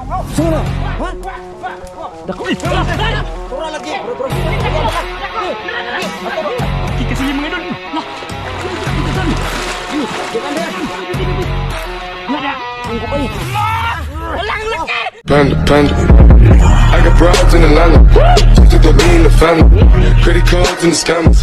Sana. Ha? Dako. Tura lagi. Bro. Kasi yung mga idol. Lah. Jangan dia. Ang kupal. Panda. I got broads in Atlanta. Just to throw me in the family. Credit cards and the scammers.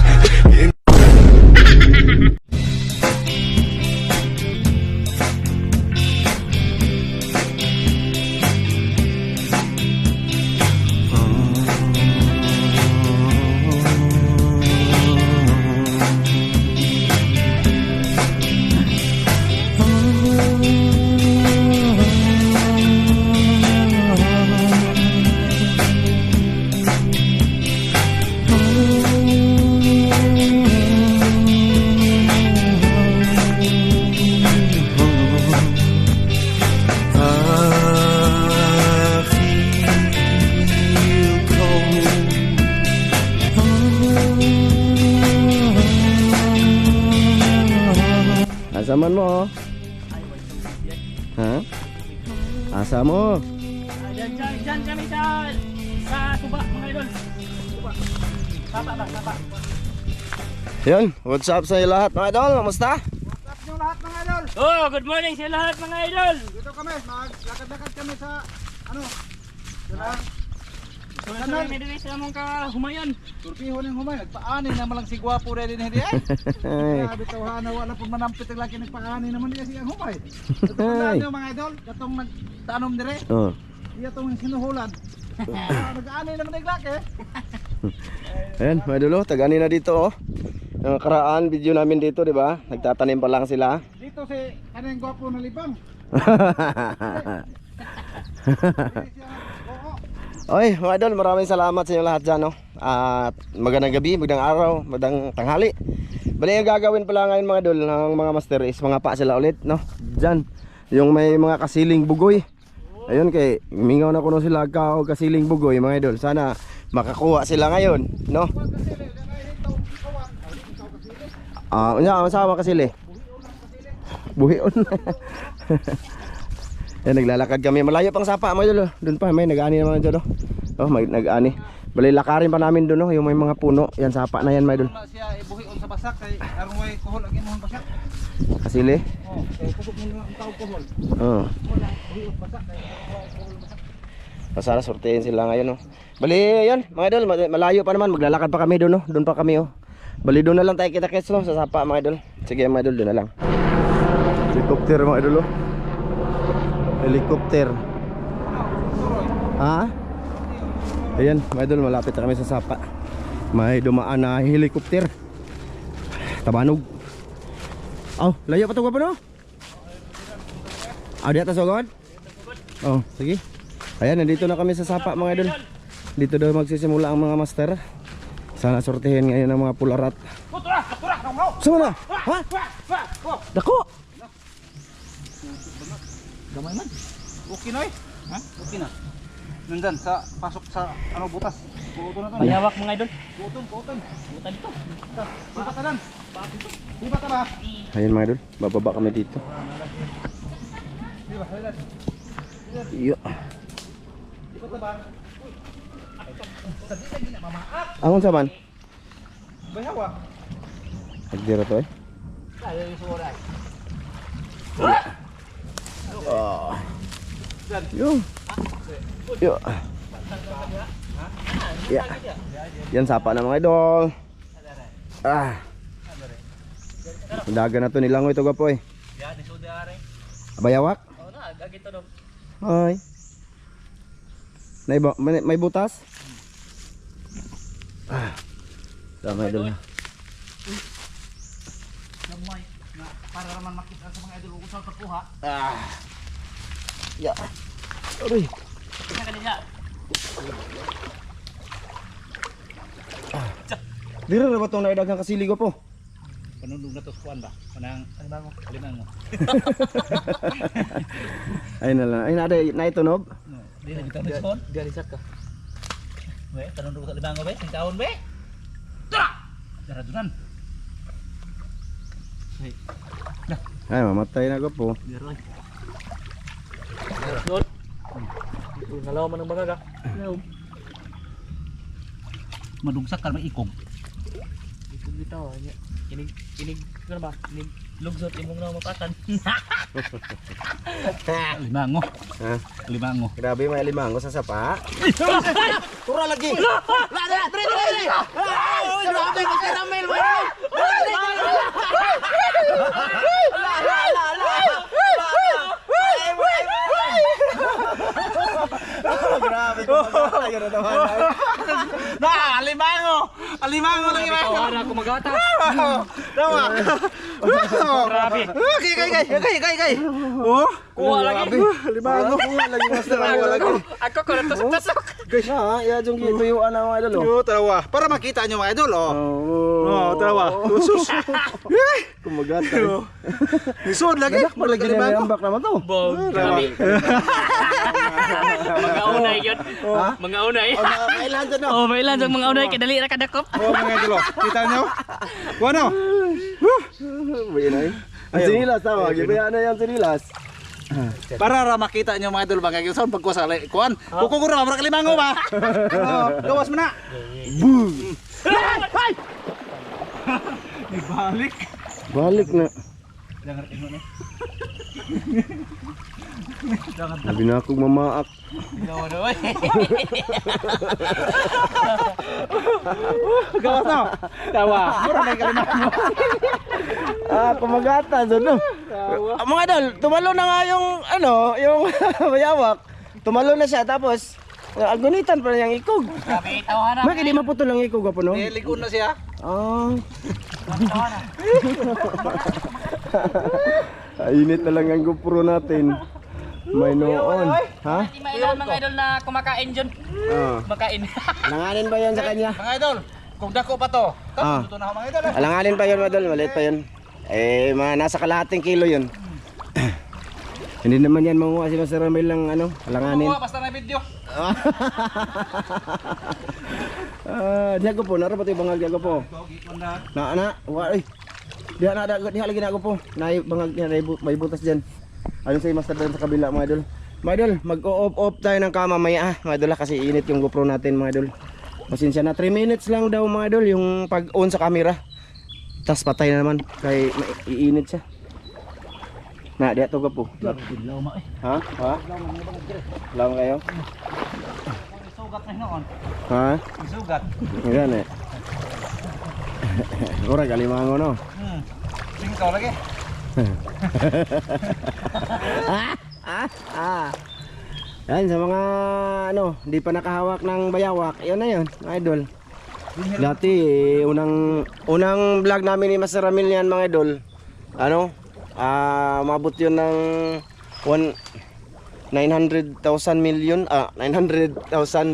Asaman mo. Ha? Asa mo? Diyan kami sa Suba mga idol. Suba. Tapa. Yun, what's up sa lahat mga idol? Kamusta? What's up yung lahat mga idol? Oh, good morning sa lahat mga idol. Dito kami, maglakad-lakad kami sa ano? Sunod kami dito sa among kahumayan. Turpihon yung humay, nagpaani naman lang si Gwapo rin hindi eh. Grabe tawhana, wala pong manampit ang laki nagpaani naman niya siyang humay. Ito mga idol, katong nagtanom dire. Oh. Iya tong sinuhulan. Nag-aani naman ang laki. Ayan, mga idol, tagani na dito oh. Yung nakaraan video namin dito, di ba? Nagtatanim pa lang sila. Dito si kanang Gwapo na libang. Oy, mga idol, maraming salamat sa inyo lahat dyan, no? At magandang gabi, magandang araw, magandang tanghali. Bali, yung gagawin pala ngayon mga idol ng mga master is mga pa sila ulit, no? Dyan, yung may mga kasiling bugoy. Ayun, kay mingaw na ko no sila kasiling bugoy, mga idol. Sana makakuha sila ngayon, no? Masama kasili. Buhion. Yan, naglalakad kami. Malayo pang sapa mga idol. Doon pa may nag-ani naman dyan. Oh, may nag-ani. Bali lakarin pa namin doon, yung may mga puno. Yan sapa na yan mga idol. Siya ibuhion sa basak kay aron way kuhol ang imong basak. Kasili? Oh, kay kusog mo ang tao kuhol. Oo. Wala buhion basak kay aron way kuhol basak. Pasara sortehin sila ngayon, no. Bali yan mga idol, malayo pa naman. Maglalakad pa kami doon, no. Doon pa kami, oh. Bali doon na lang tayo kita-kits, no, sa sapa mga idol. Sige mga idol, doon na lang. Helicopter mga idol, oh. Helicopter. Ha? Ayan, mga idol, malapit na kami sa sapa. May dumaan na helicopter. Tabanog. Oh, layo pa ito pa no? Di atas agad? Oh, sige. Ayan, nandito na kami sa sapa mga idol. Dito daw magsisimula ang mga master. Sana sortihin ngayon ang mga pularat. Sama na? Ha? Dako! Gamay man. Okay na eh. Ha? Okay na. Nandan sa pasok sa ano butas. Buuton na to. Mayawak mga idol. Buuton. Butan dito. Di ba tanan? Di ba tara? Ayan mga idol, bababa kami dito. Di ba? Iyo. Di ba taba? Sabi lagi na mamaak. Angon sa man? Bayawa. Nagdira to eh. Kaya yung suray. Oh. Yo. Yo. Ya. Yan sapa na mga idol. Daga na to nilangoy to gapoy. Ya, di sudare. Bayawak? Oh na, gagito dong. Ay. May butas? Tama idol. Gamay na para naman makita sa mga idol usaw sa kuha. Ya. Aray. Kaya kanina. Dira na ba itong naidagang kasili ko po? Panundog na to kuan ba? Kanang aliman mo. Ay na lang. Ay na itunog. Di na kita son. Di sa ka. We, panundog sa limango be, sing taon be. Tara. Dara dunan. Ay mamatay na ko po. Dira. Ngalaw man ng bagaga. Madugsak ka may ikog. Ikog bitaw nya. Inig ano ba? Inig lugsot imong na mapatan. Limango. Ha? Limango. Grabe may limango sa sapa. Tura lagi. Grabe ko caramel mo. Grabe ko magkakayo na naman. Na, limango. Limango lang yung Tawana ko magata. Tama. Grabe. Kay. Oh, Kuha lagi. Limango. Kuha lagi master. Kuha lagi. Ako ko na tusok. Guys, ha? Ya jung tuyuan ang mga idol. Yo, tarawa. Para makita nyo mga idol, oh. Oh, tarawa. Sus. Kumagata. Nisod lagi. Malagi na may ambak naman to. Bo, grabe. Mga unay yun. Mga unay. Kailan dyan no? Oh, mailan sa mga unay kay dali ra kadakop. Oh, mga idol, oh. Kita nyo? Ano? Buyan na yun. Ang sinilas tama. Gibaya na yung sinilas. Para ra makita nyo mga idol, mga idol, saan pagkuha sa kuhan? Kukungura ka, marang limango ba? Gawas mo na. Boom! Ay! Ibalik. Balik na. Jangan tingnan na. Sabi na akong mamaak. Gawa na oy. Gawas na. Tawa. Mura na kalimango. Kumagata doon no. Mga idol, tumalo na nga yung yung bayawak. Tumalo na siya tapos agunitan pa na yung ikog. Grabe tawana. Maki di maputol ang ikog apo no? Ligon na siya. Tawana. Init na lang ang GoPro natin. May noon. Ha? Di mailan mga idol na kumakain dyan. Kumakain. Langanin ba yan sa kanya? Mga idol, kung dako pa to, luto na ako mga idol. Alanganin pa yun, madol. Maliit pa yun. Nasa kalahating kilo yun. Hindi naman yan manguha si Master Ramil ng alanganin. Basta na video. Diya ko po, naroon pati bangag diya ko po. Diya lagi na ako po. Bangag niya, may butas dyan. Ano sa'yo Master doon sa kabila mga idol? Mga idol, mag-off tayo ng kama maya mga idol kasi init yung GoPro natin mga idol. Pasensya na, 3 minutes lang daw mga idol yung pag-on sa camera. Tas patay na naman, kaya iinit siya. Na, diya to po. Ha? Ha? Lawan kayo? Sugat na noon. Ha? Sugat. Yan eh. Ora kalimango no. Singkaw lagi. Yan sa mga hindi pa nakahawak ng bayawak, yun na yun, idol. Dati unang vlog namin ni Master Ramil yan mga idol. Mabot yun ng 900,000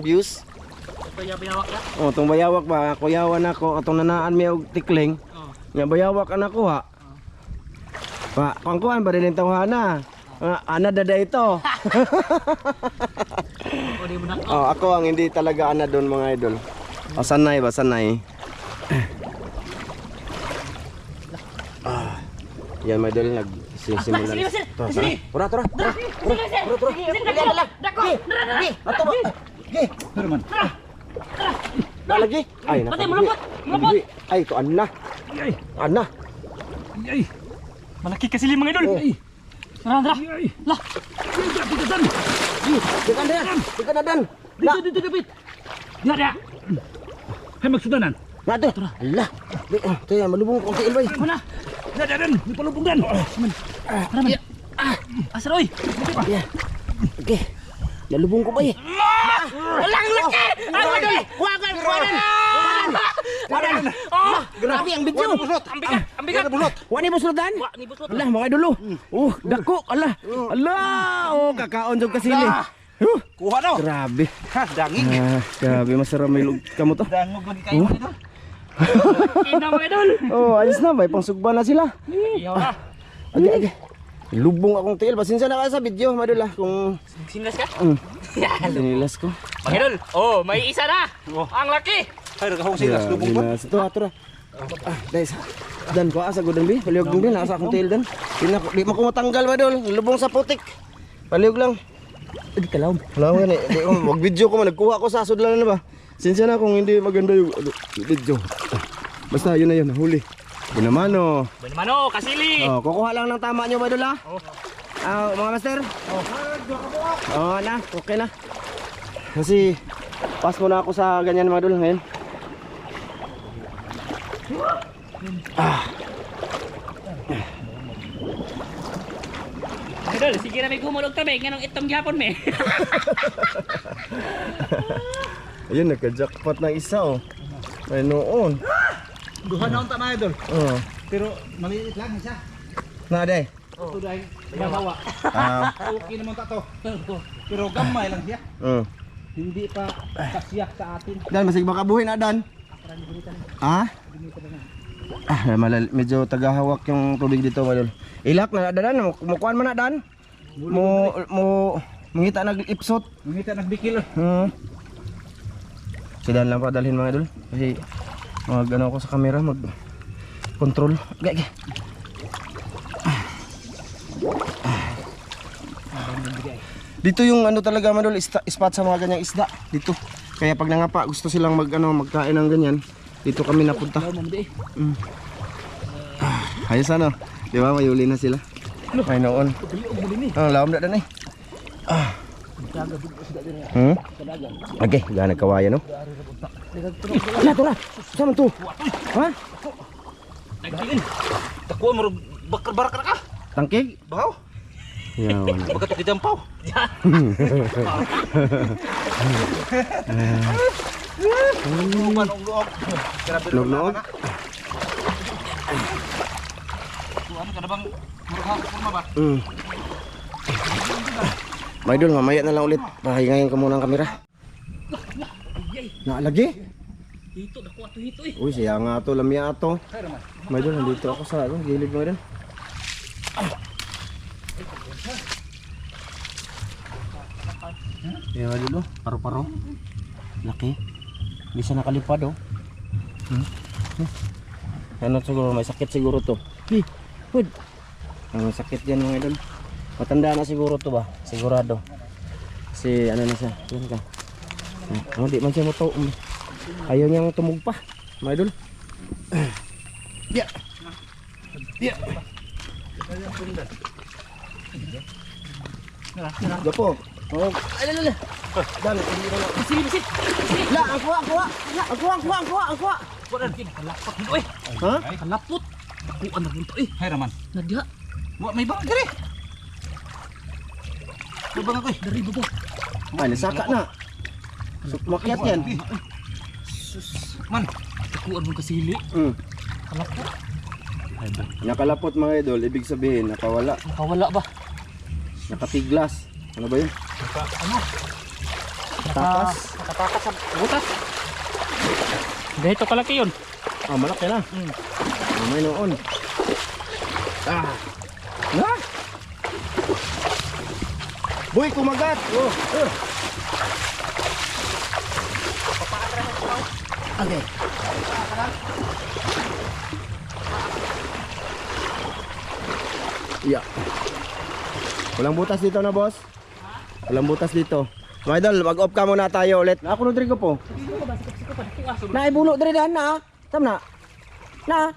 views. Kaya binawak ya. Oh, tong bayawak ba, kuyawan ako atong nanaan mi og tikling. Nya bayawak anak ko ha. Pa, pangkuan ba din tawhana? Ana dada ito. O di mo na. Oh, ako ang hindi talaga ana doon mga idol. O sanay ba, sanay. Yan mga idol nagsisimula. Tura. Dako. Ato ba? Gi. Herman. Lagi. Ay, Pati malupot. Ay, to ana. Ana. Ay. Malaki kasi limang idol. Tara. Lah. Di ka dan. Dito kapit. Dia. Hay magsudanan. Nato. Allah. Ito yan, malubong kong tiil bay. Mana? Dan, di palubong dan. Tara man. Asar oy. Ya. Oke. Nalubong ko bay. Alang laki. Ang idol. Wagan. Grabe ang video. Ang bigat. Wani buslotan? Ni buslot. Alah mga idol. Dako. Allah. Kakaon jud kasili. Kuha no. Grabe. Ha, dangig. Grabe masarap may kamu to. Dangog lagi kayo mga idol. Ina mga idol. Ayos na, may pangsugba na sila. Iyaw na. Okay. Lubong akong tiil. Pasensya na kayo sa video, madula. Kung Sinlas ka? sinilas ko. Mga idol. Oh, may isa na. Ang laki. Hay rakahong silas lubong ko. Ito, atura. Guys, dan ko asa gudang bi. Paliog din, nasa akong tiil dan. Di mo ko matanggal, madul. Lubong sa putik. Paliog lang. Adi kalawom. Wala ko yan eh. Di ko, mag-video ko man. Nagkuha ko sa asod lang na ba? Sinsya na kung hindi maganda yung video. Basta yun na yun, huli. Yun naman oh. Mano, kasili. Oh, kukuha lang ng tama nyo ba doon Oh. mga master? Oh, na, okay na. Kasi pass muna ako sa ganyan mga dul ngayon. Idol, sige na may gumulog tabi. Nganong itong gyapon me. Ayun, nagka-jackpot ng isa oh. Ay noon. Duha na ang tama idol. Oh. Pero maliit lang isa. Na day. Ito dahil mahawa. Ah. Okay naman ta to. Pero gamay lang siya. Hindi pa kasyak sa atin. Dan, masig baka buhay na Dan. Ah? Medyo tagahawak yung tubig dito madol. Ilak na Dan, mukuan mo na Dan. Mungita nag-ipsot. Mangita nagbikil. Si Dan lang pa dalhin mga idol. Kasi mag ano ako sa camera, mag control. Gaya. Dito yung ano talaga madol, spot sa mga ganyang isda dito. Kaya pag nangapa gusto silang magkain ng ganyan, dito kami napunta. Ayos ano, di ba mayuli na sila. Ay noon. Lawom na Dan eh. Okay, gana kawaya no. Wala to na. Sama to. Ha? Nagdiin. Takuha mo bakar-bakar ka. Tangkig? Bahaw. Yawan. Bagat kita paw. Luman ang loob. Nog-nog. Ano ka na bang murag kurma ba? May idol, mamaya na lang ulit. Pahingayin ko muna ang kamera. Naalagi? Hito, nakuha to hito eh. Uy, siya nga to, lamya to. May idol, nandito ako sa gilid mo idol. Yan idol, paro-paro. Laki. Bisa nakalipad oh. Ano siguro, may sakit siguro to. Hud. Ang sakit yan mga idol. Matanda na siguro to ba? Sigurado. Kasi ano na siya. Yan ka. Ano di man siya mo to. Ayaw niyang tumugpa. Mga idol. Ya. Ya. Gapo. Oh, alala. Dan, hindi na. Bisit. La, ang kuha. Ang kuha. Kuan kin kalapot hito eh. Ha? Kalapot. Kuan na ginto eh. Hay raman. Nadya. Wa may bang diri. May bang ako eh. Dari bubo. Ay, nasaka na. Makiat yan. Man. Kuan mo kasili. Kalapot. Nakalapot mga idol, ibig sabihin nakawala, Nakawala ba? nakatiglas. Ano ba yun? Takas. Nakatakas sa butas. Dito kalaki yun. Ah, malaki na. May noon. Na! Boy, kumagat! Okay. Yeah. Walang butas dito na, boss? Walang butas dito. Mga idol, mag-off ka muna tayo ulit. Ako Rodrigo po. Naibulo diri dan na. Tama na.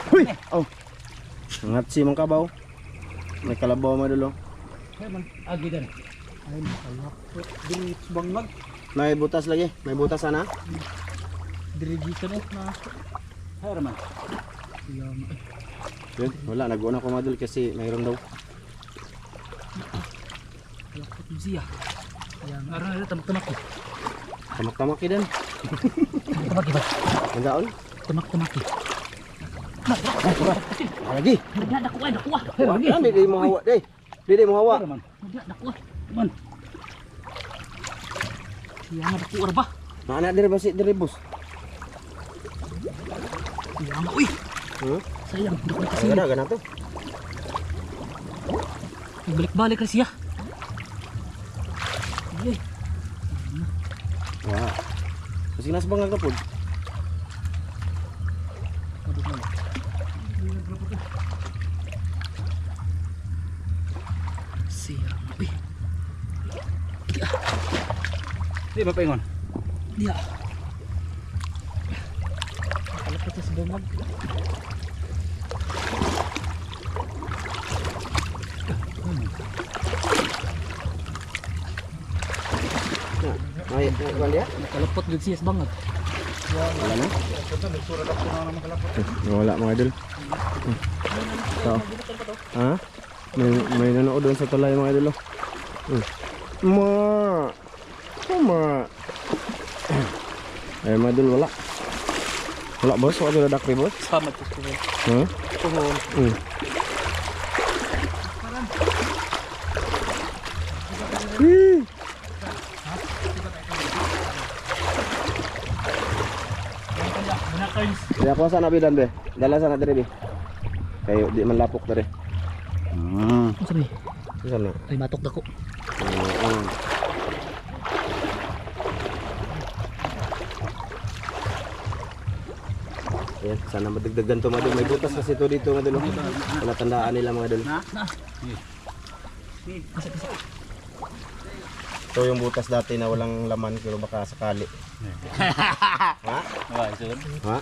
Huy. Oh. Ngat si mong kabaw. May kalabaw mo dulo. Hay man agi dan. Ay kalapot. Dili bangag. May butas lagi. May butas sana. Diri dito no na. Hay raman. Yun, wala nag-una ko madul kasi mayroon daw. Kalapot mo siya. Yan, aron na tamak-tamak. Tamak-tamak din. Tamak ba? Nagaon? Tamak-tamak. Lagi. Nadya nakuha. Hindi mo hawa, dey. Hindi mo hawa. Nadya nakuha. Man. Siya nga nakuha ba? Mana diri basi diri bus. Siya nga uy. Sayang, hindi ko kasi. Ada ganap to. Balik-balik na siya. Ay, Wah. Kasi nasa bangag na po. siya. Di mapaingon. Dia. Kalapit sa bungag. Ay, kuan dia? Kalapot gud siya sa bangag. Wala na. Ito nagsurat ako na naman kalapot. Wala mga idol. So, ha? May nanood doon sa tulay mga idol. Ma. Ma. Eh mga idol wala. Wala boss, wala ada dakri boss. Sama to ko. Ha? Tuhon. Kaya ko sana bidan be. Dala sana diri be. Kayo di man lapok diri. Sabi, Sana. ay matok dako. Yan, sana madagdagan to mga idol. May butas kasi to dito mga idol. Wala tandaan nila mga idol. Ito yung butas dati na walang laman pero baka sakali. Ha? Wala isun. Ha?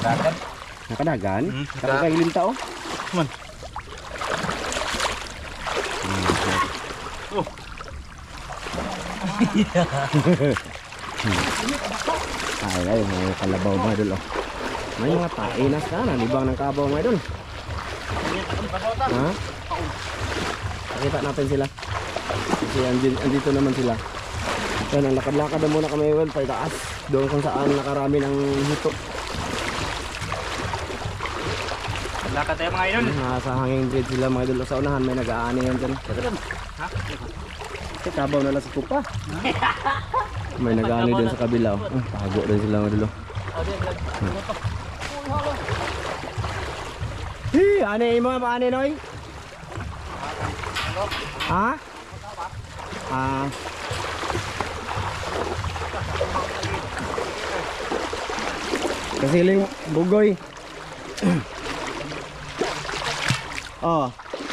Dagan. Nakadagan? Nakakahilim tao? Man. Oh. Ay, may kalabaw mga idol. Oh. May mga tainas na, nanibang ng kabaw mga idol. Ha? Nakita natin sila. Kasi andito naman sila. Yan, ang lakad-lakad na muna kami well, taas. Doon kung saan nakarami ng hito. Lakad tayo mga idol. Nasa hanging bridge sila mga idol. Sa unahan may nag-aani yan dyan. Kasi kabaw na lang sa kupa. May nag-aani din sa kabila. Oh. Tago din sila mga idol. Hi, ano yung mga paani noy? Ha? Kasiling bugoy. Oh,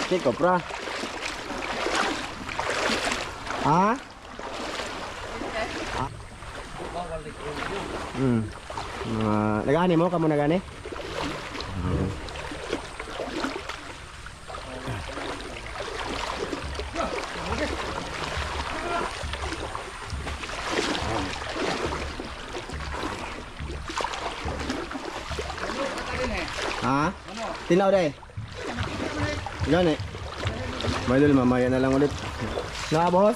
si kopra. Ha? Nagani mo kamu nagani? Ha? Tinaw deh. Gani. May dul mamaya na lang ulit. Na boss?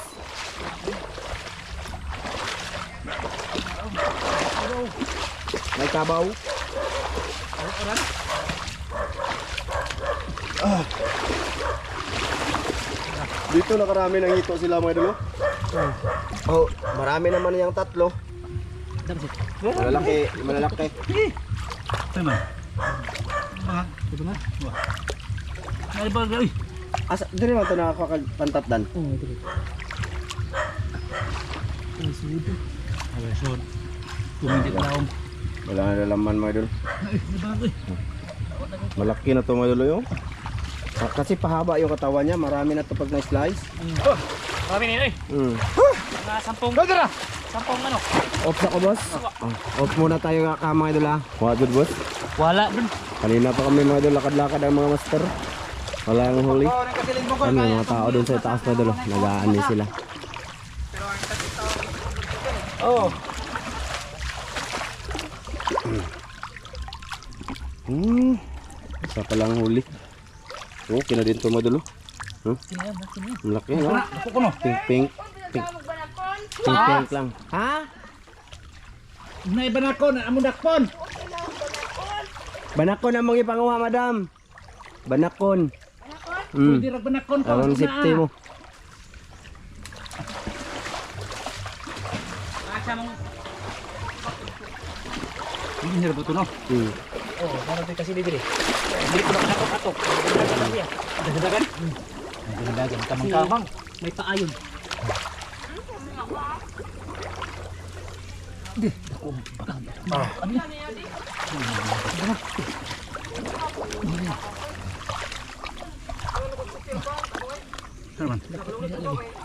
May kabaw. Dito nakarami ng hito sila mga idol. Oh, marami naman yung tatlo. Malalaki, malalaki. Tama. Ito na. Ay ba oi. Asa dire man to nakakapagpantat dan. Oh, ito. Ay sud. Ay sud. Tumindit laom. Wala na laman mga idol. Ay, bago. Malaki na to mga idol yung. Kasi pahaba yung katawan niya, marami na to pag na-slice. Marami ni oi. Mga sampung. Dara. Sampung ano? Off na ko boss. Off muna tayo mga idol ha. What good boss? Wala dun. Kanina pa kami mga idol, lakad-lakad ang mga master. Wala yung huli. Oh, nang kasiling bugoy. Ano yung mga tao doon sa taas mga idol, nag-aani sila. Oh. Isa pa lang huli. Oh, kina din to mga idol. Sinihan, sinihan. Malaki no? Ako kuno. Pink pink. Pink pink lang. Ha? Nay banakon, among dakpon. Banakon ang mga ipanguha madam. Banakon. Pwede ra banakon ko. Aron safety mo. Asa mong Hindi hirap ito no. oh, meron din kasi dito. Hindi ko na katok. Dagdagan. Dagdagan kamang-kamang. May paayon.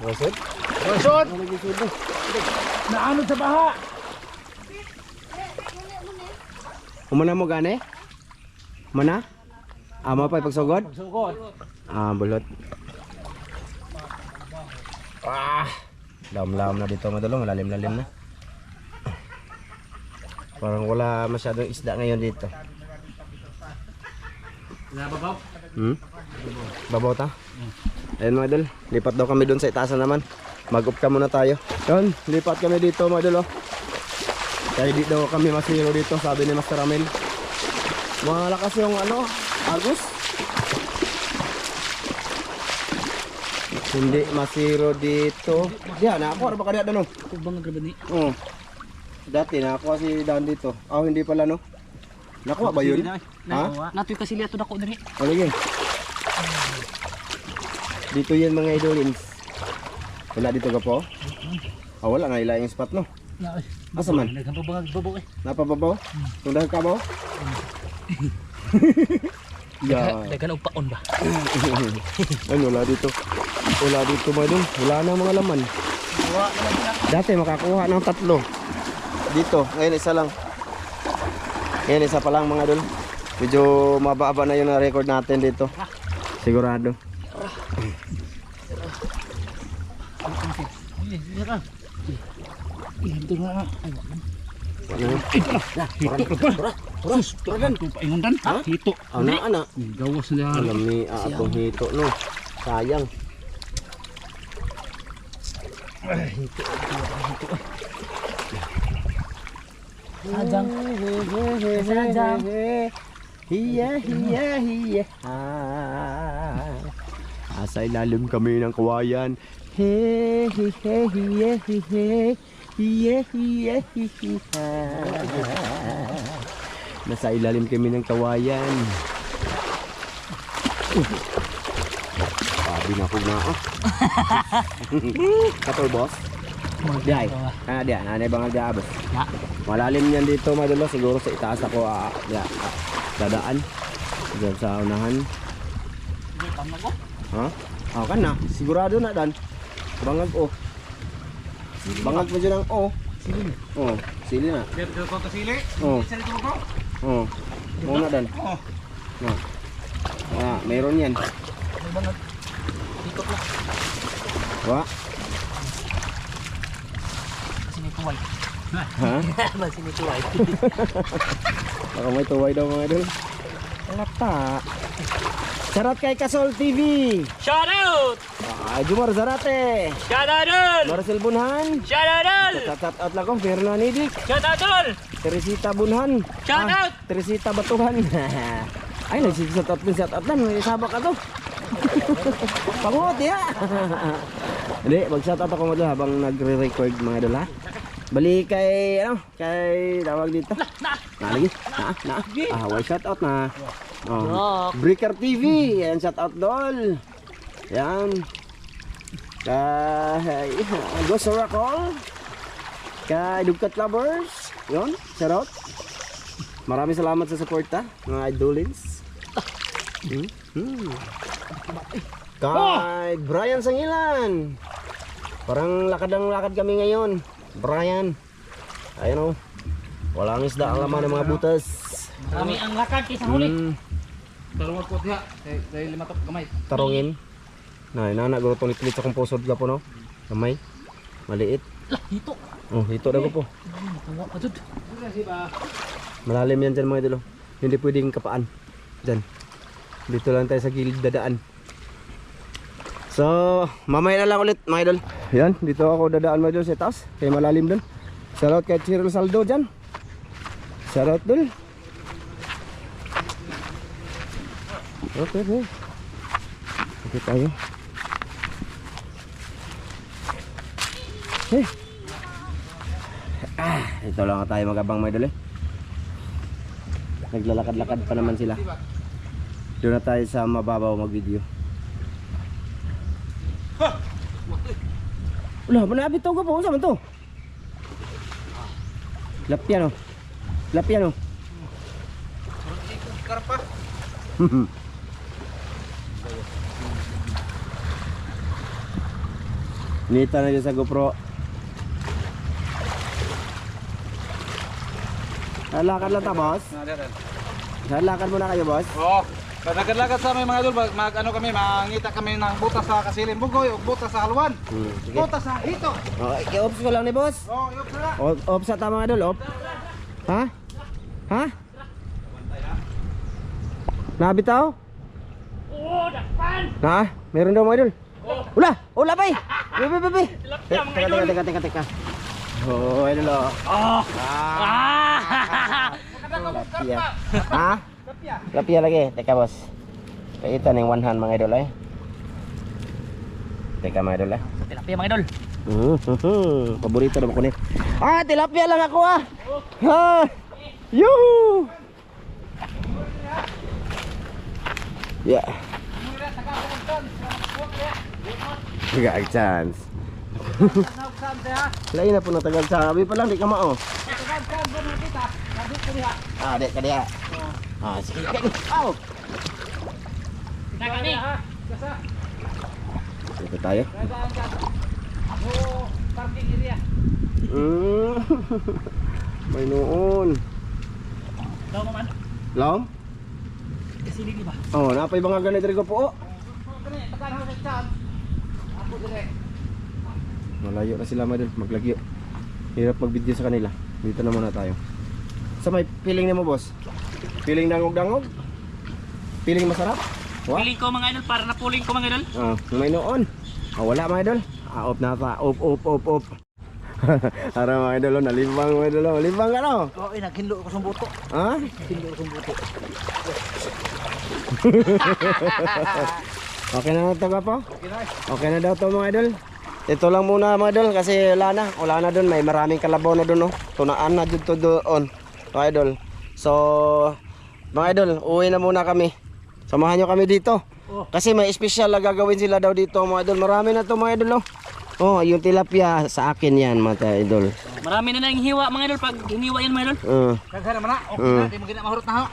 Wasod? Resort! Naanod sa baha! Umana mo gani? Mana? Ama pa pagsugod? Sugod. Bulot. Lam-lam na dito madulong, malalim-lalim na. Parang wala masyadong isda ngayon dito. Nababaw. Babaw ta? Ayun mga idol, lipat daw kami doon sa itasan naman. Mag-up ka muna tayo. Yun, lipat kami dito mga idol, oh. Kaya di daw kami masiro dito, sabi ni Master Amel. Malakas yung agos. Hindi masiro dito. Diyan, ako ano ba kaya doon? Kubang grabani. Oo. Dati nakuha si Dan dito. Hindi pala no. Nakuha ba yun? Ha? Natoy kasi liato dako diri. Ano yun? Dito yan mga idolins. Wala dito ka po? Wala nga ilayang spot no. Asa man? Naghampabang babaw eh. Napababaw? Tundahan ka ba? Yan. Dagan og paon ba? Wala dito. Wala dito mga idol. Wala na mga laman. Dati makakuha ng 3. Dito, ngayon isa lang. Ngayon isa pa lang mga idol. Medyo mababa na yung record natin dito. Sigurado. Hito. Ana. Gawas na. Alam ni atong hito no. Sayang. Sajang. Sajang. Hiya. Asa ilalim kami ng kawayan. Nasa ilalim kami ng kawayan. Binakog na ako. Katol boss. Diay. Diyan. Anay bang agabos? Malalim yan dito madulo. Siguro sa itaas ako dadaan. Diyan sa unahan. Ha? Kan na. Sigurado na dan. Bangag o. Bangag mo dyan ang o. Sili. Sili na. Dito ko to sili. Isa dito ko. Muna dan. Meron yan. Hito lang. Wa. Sinituway. Ha? Ba sinituway. Baka may tuway daw mga idol. Ngata. Sarat kay Kasol TV. Shout out. Jumar Zarate. Shout out. Marcel Bunhan. Shout out. Shout out lang ko. Fernando Nidik. Shout out. Teresita Bunhan. Shout out. Teresita Batuhan. Ay, nagsigsat out lang. May sabak ka to. Pangot ya. Hindi, mag-shout out ako mo doon habang nagre-record mga idol ha. Bali kay kay tawag dito. Lagi. Why shout out na. Breaker TV, yan shout out dol. Yan. Kay Ghost Oracle. Kay Dugkat Lovers. Yon, shout out. Maraming salamat sa suporta mga idolins. Kay Brian Sangilan. Parang lakad kami ngayon. Brian. Ayun walang isda ang laman ng mga butas. Kami ang lakad kaysa huli. Dalawang ko diha. Dahil 5 tok gamay. Tarongin. Nana guro tong litlit sa kong pusod ka po no. Gamay. Maliit. Hito. Hito daw ko po. Tawa pa jud. Malalim yan dyan mga idol. Hindi pwedeng kapaan. Dyan. Dito lang tayo sa gilid dadaan. So, mamaya na lang ulit mga idol. Yan, dito ako dadaan mga idol sa taas. Kaya malalim dun. Shoutout kay Cyril Saldo dyan. Shoutout dun. Okay. Okay tayo. Ito lang tayo magabang mga idol Naglalakad-lakad pa naman sila. Doon na tayo sa mababaw mag-video. Wala, manabit to ko po. Saan man to? Lapyan o. Karpa. Nita na dyan sa GoPro. Lakad lang ta, boss. Lakad muna kayo, boss. Oo. Lagad-lagad sa may mga idol, ano kami, mangita kami ng butas sa Kasiling Bugoy o butas sa Halwan. Sige. Butas sa Hito. I-ops ko lang ni boss. Oo, yun sila. Off sa tama mga idol, off. Ha? Ha? Nabitaw? Oo, dakpan. Ha? Meron daw mga idol. Ula! Ula pa eh! Bi. Teka. Oh, idol oh. Lapia. Ha? Lapia lagi. Teka boss. Kaya ito ng one hand mga idol eh. Teka mga idol eh. Tilapia mga idol. Paborito naman ko ni. Tilapia lang ako ah. Ha! Yuhu! Yeah. Gag chance. Lain na po na tagal sabi pa lang di ka mao. Dek ka dia. Sige. Aw. Nagani. Ito tayo. Parking area. May noon. Daw mo man. Lam? Kasilig ba? Oh, napay mga ganito rin ko po. Kani, tagan ho sa chan. Ako dire. Malayo na sila madal, maglagyo. Hirap mag-video sa kanila. Dito na muna tayo. Sa may feeling mo boss? Feeling dangog-dangog? Feeling masarap? What? Piling ko mga idol para napuling ko mga idol. May noon. Wala mga idol. Off na pa. Off. Ara mga idol, nalimbang mga idol. Limbang ka no? Oo, naghinlo ko sa buto. Ha? Hinlo ko sa buto. Okay na ito ka po? Okay na. Okay na daw to mga idol. Ito lang muna mga idol kasi wala na doon, may maraming kalabaw na doon, no. Tunaan na dito doon mga idol. So mga idol, uwi na muna kami. Samahan nyo kami dito. Kasi may special na gagawin sila daw dito mga idol. Marami na to mga idol, no. Oh, yung tilapia sa akin yan mga idol. Marami na nang hiwa mga idol pag hiniwa yan mga idol. Kagana man na. Okay na, di mo gina mahurot na ho.